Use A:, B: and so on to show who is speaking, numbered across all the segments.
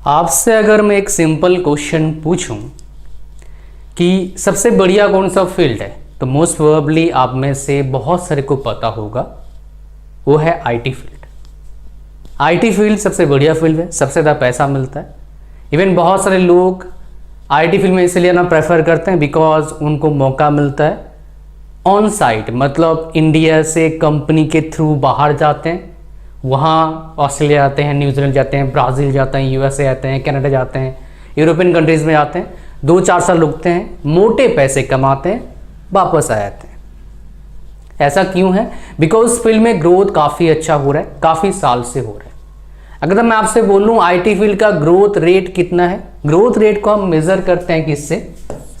A: आपसे अगर मैं एक सिंपल क्वेश्चन पूछूं कि सबसे बढ़िया कौन सा फील्ड है, तो मोस्ट प्रोबेबली आप में से बहुत सारे को पता होगा वो है आईटी फील्ड। आईटी फील्ड सबसे बढ़िया फील्ड है, सबसे ज़्यादा पैसा मिलता है। इवन बहुत सारे लोग आईटी फील्ड में इसलिए ना प्रेफर करते हैं बिकॉज उनको मौका मिलता है ऑन साइट, मतलब इंडिया से कंपनी के थ्रू बाहर जाते हैं, वहाँ ऑस्ट्रेलिया जाते हैं, न्यूजीलैंड जाते हैं, ब्राज़ील जाते हैं, यूएसए जाते हैं, कनाडा जाते हैं, यूरोपियन कंट्रीज़ में जाते हैं, 2-4 साल रुकते हैं, मोटे पैसे कमाते हैं, वापस आ जाते हैं। ऐसा क्यों है? बिकॉज फील्ड में ग्रोथ काफ़ी अच्छा हो रहा है, काफ़ी साल से हो रहा है। अगर मैं आपसे बोलूँ आईटी फील्ड का ग्रोथ रेट कितना है, ग्रोथ रेट को हम मेज़र करते हैं किससे?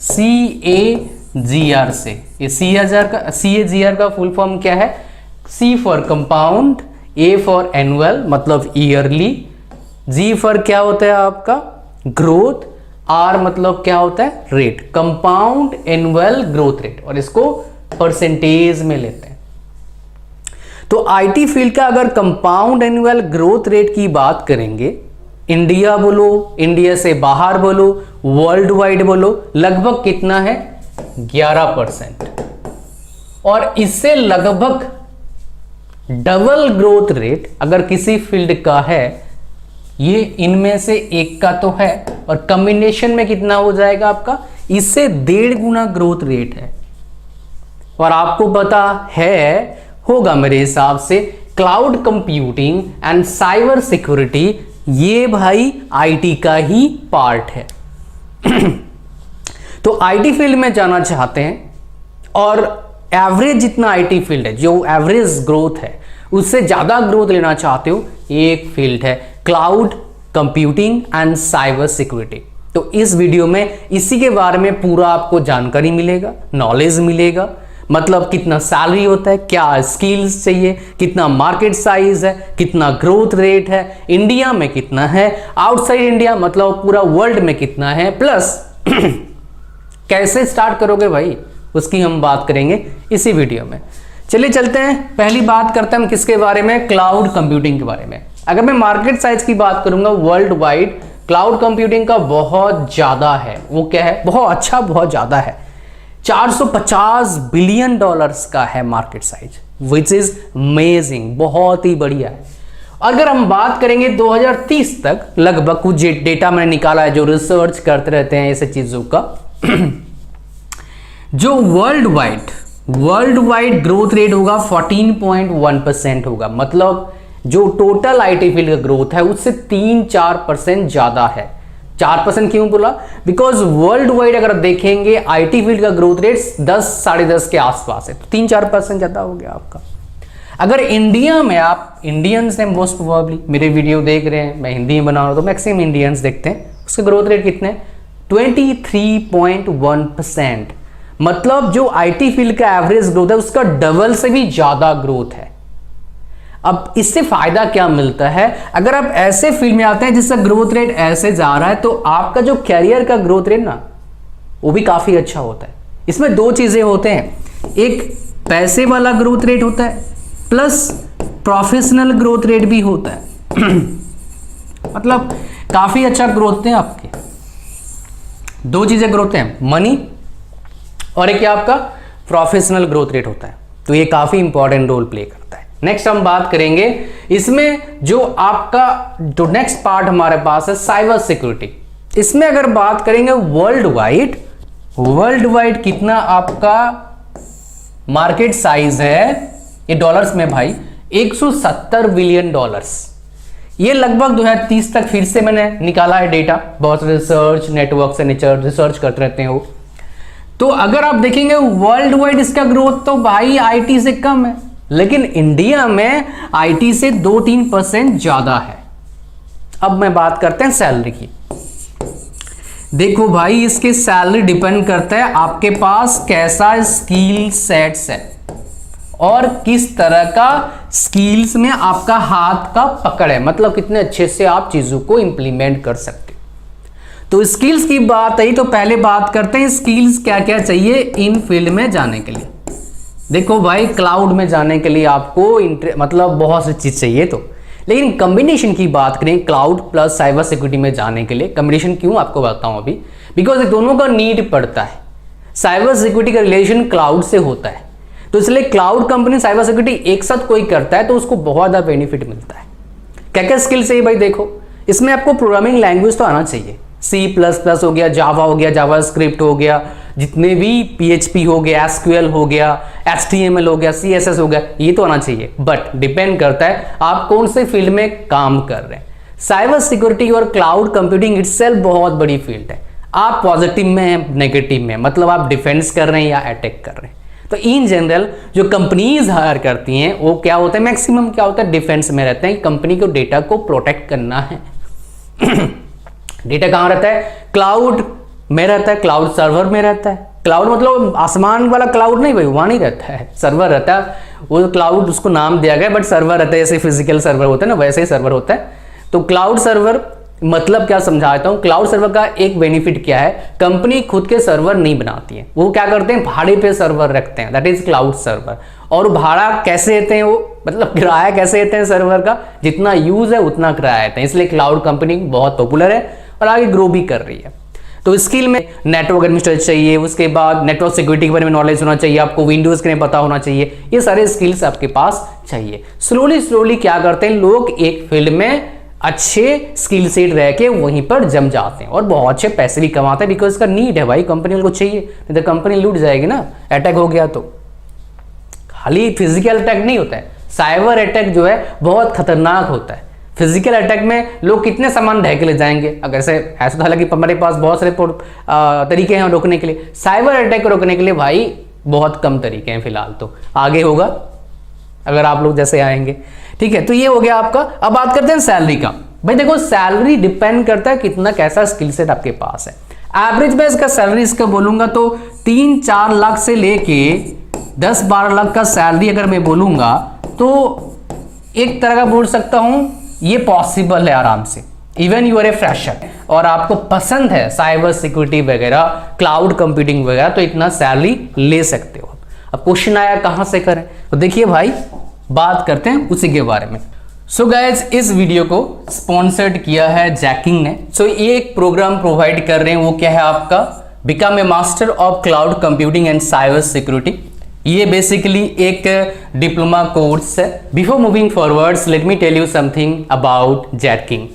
A: CAGR से। ये CAGR का फुल फॉर्म क्या है? C for compound, A for annual मतलब ईयरली, G फॉर क्या होता है आपका? ग्रोथ, R मतलब क्या होता है? Rate, compound annual growth rate, और इसको परसेंटेज में लेते हैं। तो आईटी फील्ड का अगर कंपाउंड एनुअल ग्रोथ रेट की बात करेंगे, इंडिया बोलो, इंडिया से बाहर बोलो, वर्ल्ड वाइड बोलो, लगभग कितना है? 11%। और इससे लगभग डबल ग्रोथ रेट अगर किसी फील्ड का है, ये इनमें से एक का तो है, और कॉम्बिनेशन में कितना हो जाएगा आपका? इससे 1.5 गुना ग्रोथ रेट है। और आपको पता है होगा मेरे हिसाब से, cloud computing and cyber security ये भाई आईटी का ही पार्ट है। तो आईटी फील्ड में जाना चाहते हैं और एवरेज जितना आईटी फील्ड है, जो एवरेज ग्रोथ है उससे ज्यादा ग्रोथ लेना चाहते हो, एक फील्ड है cloud computing and cyber security. तो इस वीडियो में इसी के बारे में पूरा आपको जानकारी मिलेगा, नॉलेज मिलेगा, मतलब कितना सैलरी होता है, क्या स्किल्स चाहिए, कितना मार्केट साइज है, कितना ग्रोथ रेट है, इंडिया में कितना है, आउटसाइड इंडिया मतलब पूरा वर्ल्ड में कितना है, प्लस कैसे स्टार्ट करोगे भाई, उसकी हम बात करेंगे इसी वीडियो में। चलिए चलते हैं, पहली बात करते हैं हम किसके बारे में? क्लाउड कंप्यूटिंग के बारे में। अगर मैं मार्केट साइज की बात करूंगा, वर्ल्ड वाइड क्लाउड कंप्यूटिंग का बहुत ज्यादा है। वो क्या है? बहुत अच्छा, बहुत ज्यादा है। 450 बिलियन डॉलर्स का है market size, which is amazing, बहुत ही बढ़िया है। अगर हम बात करेंगे 2030 तक, लगभग कुछ डेटा मैंने निकाला है जो रिसर्च करते रहते हैं ऐसे चीजों का, जो वर्ल्ड वाइड ग्रोथ रेट होगा 14.1% होगा। मतलब जो टोटल आईटी फील्ड का ग्रोथ है उससे 3-4% ज्यादा है। 4% क्यों बोला? बिकॉज वर्ल्ड वाइड अगर देखेंगे आईटी फील्ड का ग्रोथ रेट 10-10.5 के आसपास है, तो 3-4% ज्यादा हो गया आपका। अगर इंडिया में, आप इंडियंस हैं मोस्ट प्रोबेबली, मेरे वीडियो देख रहे हैं, मैं हिंदी में बना रहा हूं तो मैक्सिमम इंडियंस देखते हैं, उसके ग्रोथ रेट कितने? 23.1%। मतलब जो आईटी फील्ड का एवरेज ग्रोथ है उसका डबल से भी ज्यादा ग्रोथ है। अब इससे फायदा क्या मिलता है? अगर आप ऐसे फील्ड में आते हैं जिसका ग्रोथ रेट ऐसे जा रहा है, तो आपका जो कैरियर का ग्रोथ रेट ना, वो भी काफी अच्छा होता है। इसमें 2 चीजें होते हैं, एक पैसे वाला ग्रोथ रेट होता है, प्लस प्रोफेशनल ग्रोथ रेट भी होता है। मतलब काफी अच्छा ग्रोथ है आपके। 2 चीजें ग्रोथ है, मनी और एक आपका प्रोफेशनल ग्रोथ रेट होता है। तो ये काफी इंपॉर्टेंट रोल प्ले करता है। नेक्स्ट हम बात करेंगे इसमें जो आपका जो नेक्स्ट पार्ट हमारे पास है साइबर सिक्योरिटी। इसमें अगर बात करेंगे वर्ल्ड वाइड कितना आपका मार्केट साइज है, ये डॉलर्स में भाई 170 बिलियन डॉलर्स। ये लगभग 2030 तक, फिर से मैंने निकाला है डेटा, बहुत रिसर्च नेटवर्क से रिसर्च करते रहते हैं वो। तो अगर आप देखेंगे वर्ल्ड वाइड इसका ग्रोथ तो भाई आईटी से कम है, लेकिन इंडिया में आईटी से 2-3% ज्यादा है। अब मैं बात करते हैं सैलरी की। देखो भाई, इसके सैलरी डिपेंड करता है आपके पास कैसा स्किल सेट्स है और किस तरह का स्किल्स में आपका हाथ का पकड़ है, मतलब कितने अच्छे से आप चीजों को इंप्लीमेंट कर सकते हो। तो स्किल्स की बात आई तो पहले बात करते हैं स्किल्स क्या क्या चाहिए इन फील्ड में जाने के लिए। देखो भाई, क्लाउड में जाने के लिए आपको मतलब बहुत सी चीज चाहिए, तो लेकिन कम्बिनेशन की बात करें क्लाउड प्लस साइबर सिक्योरिटी में जाने के लिए, कम्बिनेशन क्यों आपको बताऊं अभी, बिकॉज दोनों का नीड पड़ता है। साइबर सिक्योरिटी का रिलेशन क्लाउड से होता है, तो इसलिए क्लाउड कंपनी साइबर सिक्योरिटी एक साथ कोई करता है तो उसको बहुत ज़्यादा बेनिफिट मिलता है। क्या क्या स्किल चाहिए भाई, देखो इसमें आपको प्रोग्रामिंग लैंग्वेज तो आना चाहिए, C++ हो गया, जावा हो गया, जावा स्क्रिप्ट हो गया, जितने भी PHP हो गया, SQL हो गया, HTML हो गया, CSS हो गया, ये तो आना चाहिए। बट डिपेंड करता है आप कौन से फील्ड में काम कर रहे हैं। साइबर सिक्योरिटी और क्लाउड कंप्यूटिंग इटसेल्फ बहुत बड़ी फील्ड है। आप पॉजिटिव में हैं, नेगेटिव में, मतलब आप डिफेंस कर रहे हैं या अटैक कर रहे हैं। तो इन जनरल जो कंपनीज हायर करती हैं वो क्या होता है, मैक्सिमम क्या होता है, डिफेंस में रहते हैं। कंपनी को डेटा को प्रोटेक्ट करना है। डेटा कहां रहता है, क्लाउड में रहता है, क्लाउड सर्वर में रहता है। क्लाउड मतलब आसमान वाला क्लाउड नहीं भाई, वहां नहीं रहता है, सर्वर रहता है। वो क्लाउड उसको नाम दिया गया, बट सर्वर रहता है, जैसे फिजिकल सर्वर होता है ना वैसे ही सर्वर होता है। तो क्लाउड सर्वर मतलब क्या समझाता हूं, क्लाउड सर्वर का एक बेनिफिट क्या है, कंपनी खुद के सर्वर नहीं बनाती है, वो क्या करते हैं भाड़े पे सर्वर रखते हैं, दैट इज क्लाउड सर्वर। और भाड़ा कैसे देते हैं वो, मतलब किराया कैसे देते हैं सर्वर का, जितना यूज है उतना किराया देते हैं। इसलिए क्लाउड कंपनी बहुत पॉपुलर है और आगे ग्रो भी कर रही है। तो स्किल में नेटवर्क एडमिनिस्ट्रेटर चाहिए, उसके बाद नेटवर्क सिक्योरिटी के बारे में नॉलेज होना चाहिए, आपको विंडोज के लिए पता होना चाहिए, ये सारे स्किल्स आपके पास चाहिए। स्लोली क्या करते हैं लोग, एक फील्ड में अच्छे स्किल सेट रह के वहीं पर जम जाते हैं और बहुत अच्छे पैसे भी कमाते हैं, बिकॉज इसका नीड है भाई, कंपनी को चाहिए, नहीं तो कंपनी लूट जाएगी ना, अटैक हो गया तो। खाली फिजिकल अटैक नहीं होता है, साइबर अटैक जो है बहुत खतरनाक होता है। फिजिकल अटैक में लोग कितने सामान ढह के ले जाएंगे, अगर से ऐसा तो हालांकि हमारे पास बहुत सारे तरीके हैं रोकने के लिए, साइबर अटैक को रोकने के लिए भाई बहुत कम तरीके हैं फिलहाल, तो आगे होगा अगर आप लोग जैसे आएंगे। ठीक है, तो ये हो गया आपका। अब बात करते हैं सैलरी का। भाई देखो सैलरी डिपेंड करता है कितना कैसा स्किल सेट आपके पास है। एवरेज में इसका सैलरी इसका बोलूंगा तो 3-4 लाख से लेके 10-12 लाख का सैलरी अगर मैं बोलूंगा तो एक तरह का बोल सकता हूं ये पॉसिबल है आराम से। Even you are a fresher और आपको पसंद है साइबर सिक्योरिटी वगैरह, क्लाउड कंप्यूटिंग वगैरह, तो इतना सैलरी ले सकते हो। अब क्वेश्चन आया कहां से करें, तो देखिए भाई बात करते हैं उसी के बारे में। सो गाइज इस वीडियो को स्पॉन्सर्ड किया है जैकिंग ने। सो ये एक प्रोग्राम प्रोवाइड कर रहे हैं, वो क्या है आपका become a master of cloud computing and cyber security. ये बेसिकली एक डिप्लोमा कोर्स है। Before moving forwards let me tell you something about jacking.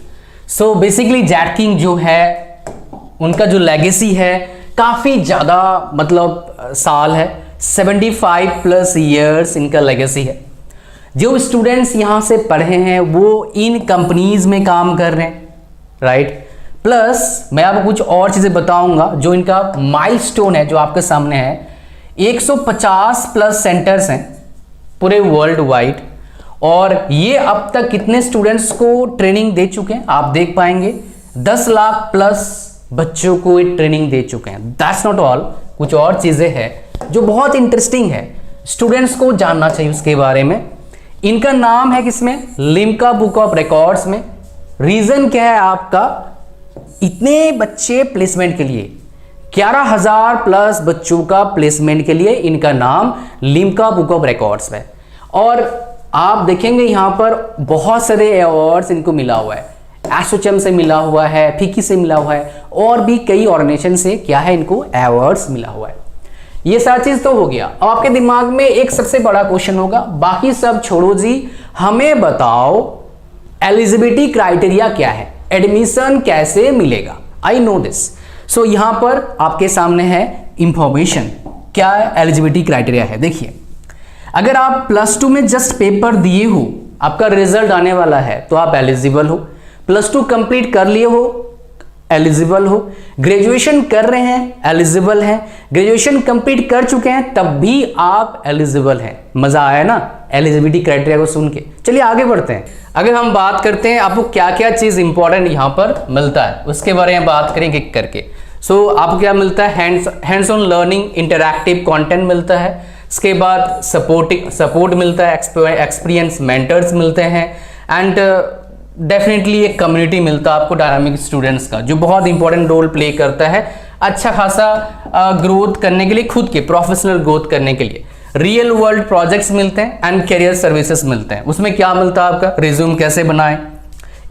A: So basically jacking जो है उनका जो लेगेसी है काफी ज्यादा मतलब साल है, 75+ ईयर्स इनका लेगेसी है। जो स्टूडेंट्स यहाँ से पढ़े हैं वो इन कंपनीज में काम कर रहे हैं, राइट। प्लस मैं आपको कुछ और चीजें बताऊंगा जो इनका माइलस्टोन है जो आपके सामने है। 150+ सेंटर्स हैं पूरे वर्ल्ड वाइड, और ये अब तक कितने स्टूडेंट्स को ट्रेनिंग दे चुके हैं आप देख पाएंगे, 10 लाख प्लस बच्चों को ये ट्रेनिंग दे चुके हैं। दैट्स नॉट ऑल, कुछ और चीजें हैं जो बहुत इंटरेस्टिंग है, स्टूडेंट्स को जानना चाहिए उसके बारे में। इनका नाम है किसमें, लिम्का बुक ऑफ रिकॉर्ड्स में। रीजन क्या है आपका, इतने बच्चे प्लेसमेंट के लिए 11,000+ बच्चों का प्लेसमेंट के लिए इनका नाम लिम्का बुक ऑफ रिकॉर्ड्स में। और आप देखेंगे यहां पर बहुत सारे अवार्ड्स इनको मिला हुआ है, एसोचैम से मिला हुआ है, फिकी से मिला हुआ है, और भी कई ऑर्गेनाइजेशन से क्या है इनको अवार्ड्स मिला हुआ है। ये सारी चीज तो हो गया। अब आपके दिमाग में एक सबसे बड़ा क्वेश्चन होगा, बाकी सब छोड़ो जी, हमें बताओ एलिजिबिलिटी क्राइटेरिया क्या है, एडमिशन कैसे मिलेगा। I know this. सो यहां पर आपके सामने है इंफॉर्मेशन, क्या एलिजिबिलिटी क्राइटेरिया है। देखिए अगर आप +2 में जस्ट पेपर दिए हो, आपका रिजल्ट आने वाला है तो आप एलिजिबल हो। +2 कंप्लीट कर लिए हो, एलिजिबल हो। ग्रेजुएशन कर रहे हैं, एलिजिबल हैं। ग्रेजुएशन कंप्लीट कर चुके हैं तब भी आप एलिजिबल हैं। मजा आया ना एलिजिबिलिटी क्राइटेरिया को सुन के। चलिए आगे बढ़ते हैं। अगर हम बात करते हैं आपको क्या क्या चीज इंपॉर्टेंट यहां पर मिलता है उसके बारे में बात करेंगे करके। सो आपको क्या मिलता है, hands on learning, interactive content मिलता है। इसके बाद सपोर्ट मिलता है, एक्सपीरियंस मेंटर्स मिलते हैं, एंड डेफिनेटली एक कम्युनिटी मिलता है आपको डायनामिक स्टूडेंट्स का, जो बहुत इंपॉर्टेंट रोल प्ले करता है अच्छा खासा ग्रोथ करने के लिए, खुद के प्रोफेशनल ग्रोथ करने के लिए। रियल वर्ल्ड प्रोजेक्ट्स मिलते हैं एंड करियर सर्विसेज मिलते हैं। उसमें क्या मिलता है आपका, रिज्यूम कैसे बनाएं,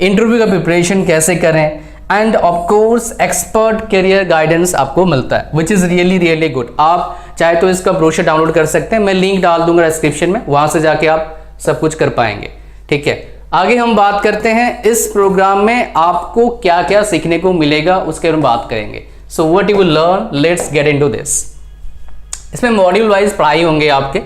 A: इंटरव्यू का प्रिपरेशन कैसे करें, end of course expert career guidance आपको मिलता है, which is really really good. आप चाहे तो इसका ब्रोशर डाउनलोड कर सकते हैं, मैं लिंक डाल दूंगा डिस्क्रिप्शन में, वहां से जाके आप सब कुछ कर पाएंगे। ठीक है, आगे हम बात करते हैं इस प्रोग्राम में आपको क्या क्या सीखने को मिलेगा, उसके बारे में बात करेंगे। So what you will learn, let's get into this. इसमें मॉड्यूल वाइज पढ़ाई होंगे आपके।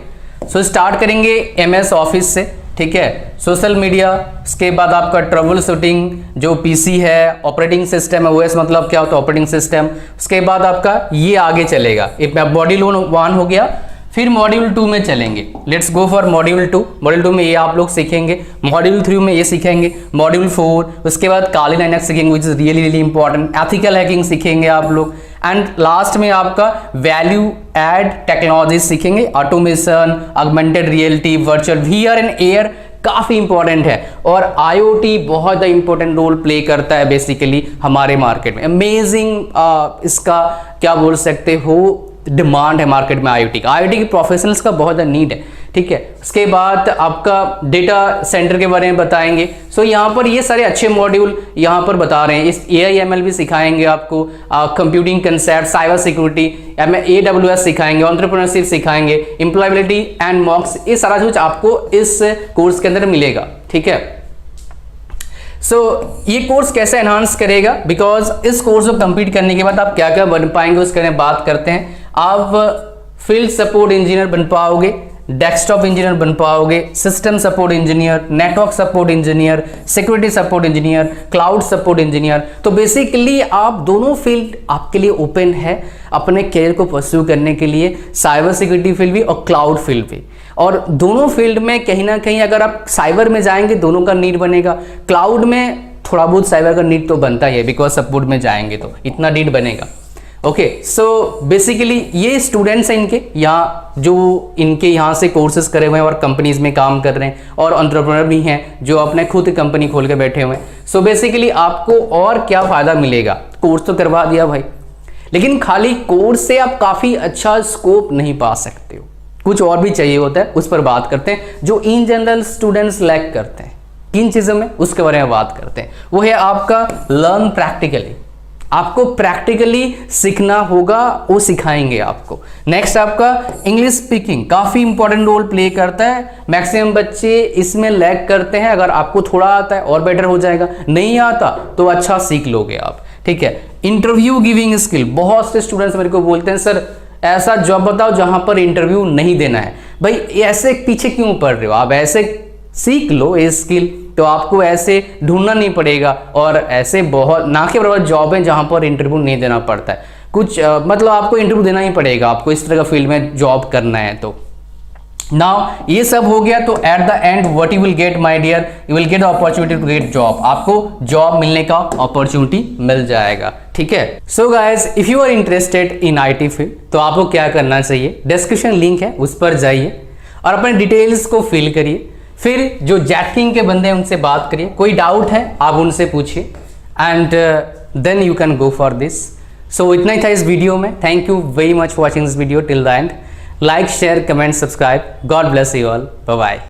A: सो स्टार्ट करेंगे MS ऑफिस से, ठीक है, सोशल मीडिया, उसके बाद आपका ट्रबल शूटिंग, जो PC है, ऑपरेटिंग सिस्टम है, OS मतलब क्या होता है ऑपरेटिंग सिस्टम, उसके बाद आपका ये आगे चलेगा। मॉड्यूल 1 हो गया, फिर मॉड्यूल 2 में चलेंगे। Let's go for module 2। Module 2 में ये आप लोग सीखेंगे, मॉड्यूल 3 में ये सीखेंगे, मॉड्यूल 4, उसके बाद काली लाइनक्स सीखेंगे which is really really important, ethical hacking सीखेंगे आप लोग, एंड लास्ट में आपका वैल्यू एड टेक्नोलॉजी सीखेंगे, automation, augmented reality, virtual VR and AR काफी इंपॉर्टेंट है, और IoT बहुत इंपॉर्टेंट रोल प्ले करता है बेसिकली हमारे मार्केट में। अमेजिंग इसका क्या बोल सकते हो, डिमांड है मार्केट में IoT की प्रोफेशनल्स का बहुत नीड है। ठीक है, उसके बाद आपका डेटा सेंटर के बारे में बताएंगे। सो यहाँ पर ये सारे अच्छे मॉड्यूल यहाँ पर बता रहे हैं। इस AI/ML भी सिखाएंगे आपको, computing concept, cyber security, AWS सिखाएंगे, एंटरप्रेन्योरशिप सिखाएंगे, एम्प्लॉयबिलिटी एंड मॉक्स, ये सारा कुछ आपको इस कोर्स के अंदर मिलेगा। ठीक है, ये कोर्स कैसे एनहांस करेगा, बिकॉज इस कोर्स को कंप्लीट करने के बाद आप क्या क्या बन पाएंगे उसके बारे में बात करते हैं। आप फील्ड सपोर्ट इंजीनियर बन पाओगे, डेस्कटॉप इंजीनियर बन पाओगे, system support engineer, network support engineer, security support engineer, cloud support engineer. तो बेसिकली आप दोनों फील्ड आपके लिए ओपन है अपने करियर को परस्यू करने के लिए, साइबर सिक्योरिटी फील्ड भी और क्लाउड फील्ड भी। और दोनों फील्ड में कहीं ना कहीं अगर आप साइबर में जाएंगे दोनों का नीड बनेगा, क्लाउड में थोड़ा बहुत साइबर का नीड तो बनता ही है, बिकॉज सपोर्ट में जाएंगे तो इतना नीड बनेगा। ओके, सो बेसिकली ये स्टूडेंट्स हैं इनके यहाँ, जो इनके यहाँ से कोर्सेज करे हुए हैं और कंपनीज में काम कर रहे हैं, और एंटरप्रेन्योर भी हैं जो अपने खुद कंपनी खोल के बैठे हुए हैं। सो बेसिकली आपको और क्या फायदा मिलेगा, कोर्स तो करवा दिया भाई, लेकिन खाली कोर्स से आप काफी अच्छा स्कोप नहीं पा सकते हो, कुछ और भी चाहिए होता है। उस पर बात करते हैं, जो इन जनरल स्टूडेंट्स लैक करते हैं किन चीजों में, उसके बारे में बात करते हैं। वो है आपका लर्न प्रैक्टिकली, आपको प्रैक्टिकली सीखना होगा, वो सिखाएंगे आपको। नेक्स्ट आपका इंग्लिश स्पीकिंग काफी इंपॉर्टेंट रोल प्ले करता है, मैक्सिमम बच्चे इसमें लैग करते हैं। अगर आपको थोड़ा आता है और बेटर हो जाएगा, नहीं आता तो अच्छा सीख लोगे आप। ठीक है, इंटरव्यू गिविंग स्किल, बहुत से स्टूडेंट्स मेरे को बोलते हैं सर ऐसा जॉब बताओ जहां पर इंटरव्यू नहीं देना है। भाई ऐसे पीछे क्यों पड़ रहे हो, आप ऐसे सीख लो ये स्किल, तो आपको ऐसे ढूंढना नहीं पड़ेगा। और ऐसे बहुत ना के बराबर जॉब है जहां पर इंटरव्यू नहीं देना पड़ता है, कुछ मतलब आपको इंटरव्यू देना ही पड़ेगा, आपको इस तरह का फील्ड में जॉब करना है। तो नाउ ये सब हो गया, तो at the end what you will get my dear, you will get opportunity to get job, आपको जॉब मिलने का अपॉर्चुनिटी मिल जाएगा। ठीक है, so guys if you are interested in IT field तो आपको क्या करना चाहिए, डिस्क्रिप्शन लिंक है उस पर जाइए और अपने डिटेल्स को फिल करिए, फिर जो जैकिंग के बंदे हैं उनसे बात करिए, कोई डाउट है आप उनसे पूछिए, and then you can go for this. So इतना ही था इस वीडियो में। Thank you very much for watching this video till the end. Like, share, comment, subscribe. God bless you all, bye bye.